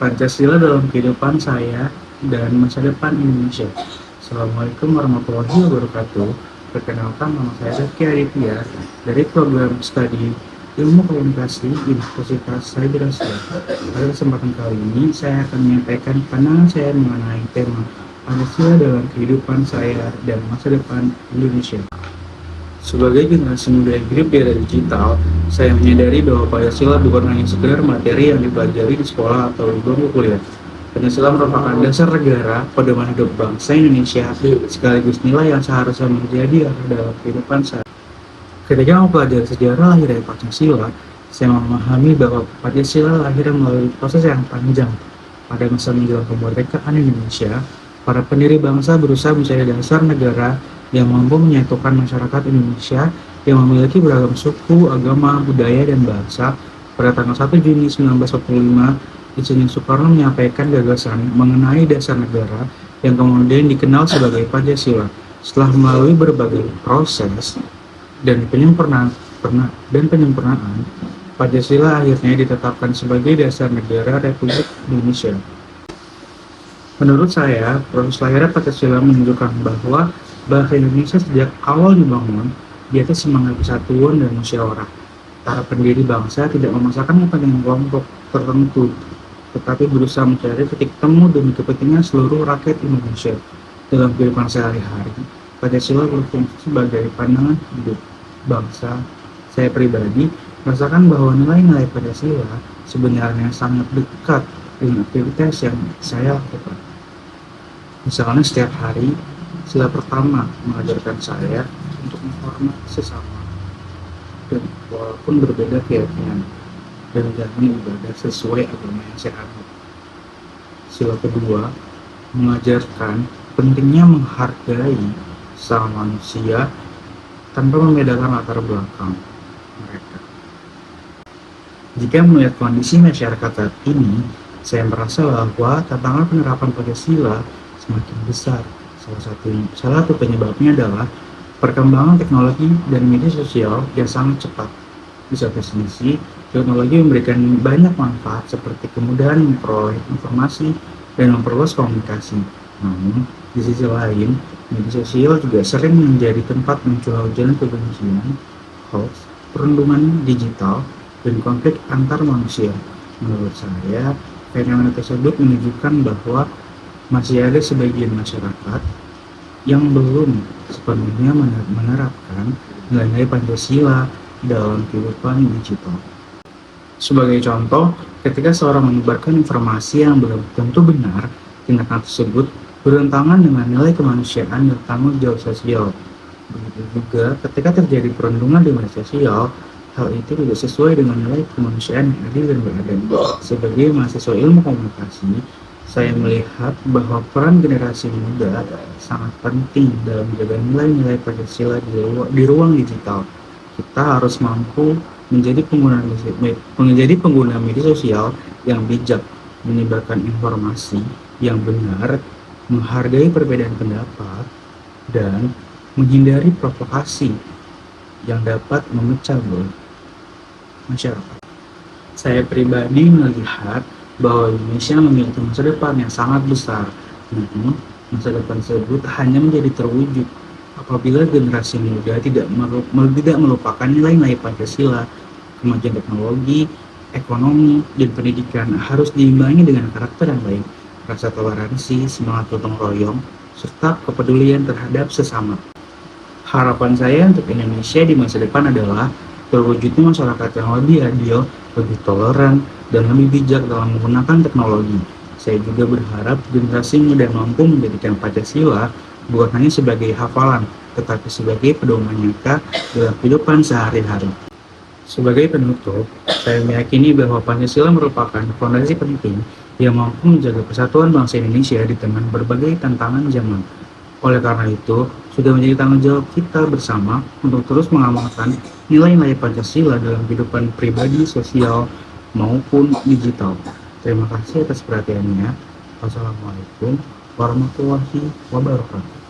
Pancasila dalam kehidupan saya dan masa depan Indonesia. Assalamualaikum warahmatullahi wabarakatuh. Perkenalkan, nama saya Zaki Aditya dari program studi Ilmu Komunikasi Universitas Cyber Asia. Pada kesempatan kali ini, saya akan menyampaikan pandangan saya mengenai tema Pancasila dalam kehidupan saya dan masa depan Indonesia. Sebagai generasi muda yang hidup di era digital, saya menyadari bahwa Pancasila bukan hanya sekedar materi yang dipelajari di sekolah atau di bangku kuliah. Pancasila merupakan dasar negara, pedoman hidup bangsa Indonesia, sekaligus nilai yang seharusnya menjadi arah dalam kehidupan saya. Ketika mempelajari sejarah lahir dari Pancasila, saya memahami bahwa Pancasila lahir melalui proses yang panjang. Pada masa menjelang kemerdekaan Indonesia, para pendiri bangsa berusaha mencari dasar negara yang mampu menyatukan masyarakat Indonesia yang memiliki beragam suku, agama, budaya, dan bahasa. Pada tanggal 1 Juni 1945, Insinyur Soekarno menyampaikan gagasan mengenai dasar negara yang kemudian dikenal sebagai Pancasila. Setelah melalui berbagai proses dan penyempurnaan, Pancasila akhirnya ditetapkan sebagai dasar negara Republik Indonesia. Menurut saya, proses lahirnya Pancasila menunjukkan bahwa bangsa Indonesia sejak awal dibangun di atas semangat persatuan dan musyawarah. Para pendiri bangsa tidak memaksakan kepentingan kelompok tertentu, tetapi berusaha mencari titik temu demi kepentingan seluruh rakyat Indonesia. Dalam kehidupan sehari-hari, Pancasila berfungsi sebagai pandangan hidup bangsa. Saya pribadi merasakan bahwa nilai-nilai Pancasila sebenarnya sangat dekat dengan aktivitas yang saya lakukan. Misalnya setiap hari, sila pertama mengajarkan saya untuk menghormati sesama dan walaupun berbeda keyakinan dan menjalani ibadah sesuai agama yang saya anut. Sila kedua mengajarkan pentingnya menghargai sesama manusia tanpa membedakan latar belakang mereka. Jika melihat kondisi masyarakat saat ini, saya merasa bahwa tantangan penerapan Pancasila semakin besar. Salah satu penyebabnya adalah perkembangan teknologi dan media sosial yang sangat cepat. Di satu sisi, teknologi memberikan banyak manfaat seperti kemudahan memperoleh informasi dan memperluas komunikasi. Namun, di sisi lain, media sosial juga sering menjadi tempat munculnya ujaran kebencian, hoax, perundungan digital, dan konflik antar manusia. Menurut saya, fenomena tersebut menunjukkan bahwa masih ada sebagian masyarakat yang belum sepenuhnya menerapkan nilai-nilai Pancasila dalam kehidupan digital. Sebagai contoh, ketika seorang menyebarkan informasi yang belum tentu benar, tindakan tersebut bertentangan dengan nilai kemanusiaan dan tanggung jawab sosial. Begitu juga ketika terjadi perundungan di media sosial, hal itu tidak sesuai dengan nilai kemanusiaan yang adil dan beradab. Sebagai mahasiswa ilmu komunikasi, saya melihat bahwa peran generasi muda sangat penting dalam menjaga nilai-nilai Pancasila di ruang digital. Kita harus mampu menjadi pengguna media sosial yang bijak, menyebarkan informasi yang benar, menghargai perbedaan pendapat, dan menghindari provokasi yang dapat memecah belah masyarakat. Saya pribadi melihat bahwa Indonesia memiliki masa depan yang sangat besar. Namun, masa depan tersebut hanya menjadi terwujud apabila generasi muda tidak melupakan nilai-nilai Pancasila. Kemajuan teknologi, ekonomi, dan pendidikan harus diimbangi dengan karakter yang baik, rasa toleransi, semangat gotong royong, serta kepedulian terhadap sesama. Harapan saya untuk Indonesia di masa depan adalah terwujudnya masyarakat yang lebih adil, lebih toleran, dan lebih bijak dalam menggunakan teknologi. Saya juga berharap generasi muda mampu menjadikan Pancasila bukan hanya sebagai hafalan, tetapi sebagai pedoman nyata dalam kehidupan sehari-hari. Sebagai penutup, saya meyakini bahwa Pancasila merupakan fondasi penting yang mampu menjaga persatuan bangsa Indonesia di tengah berbagai tantangan zaman. Oleh karena itu, sudah menjadi tanggung jawab kita bersama untuk terus mengamalkan nilai-nilai Pancasila dalam kehidupan pribadi, sosial, maupun digital. Terima kasih atas perhatiannya. Wassalamualaikum warahmatullahi wabarakatuh.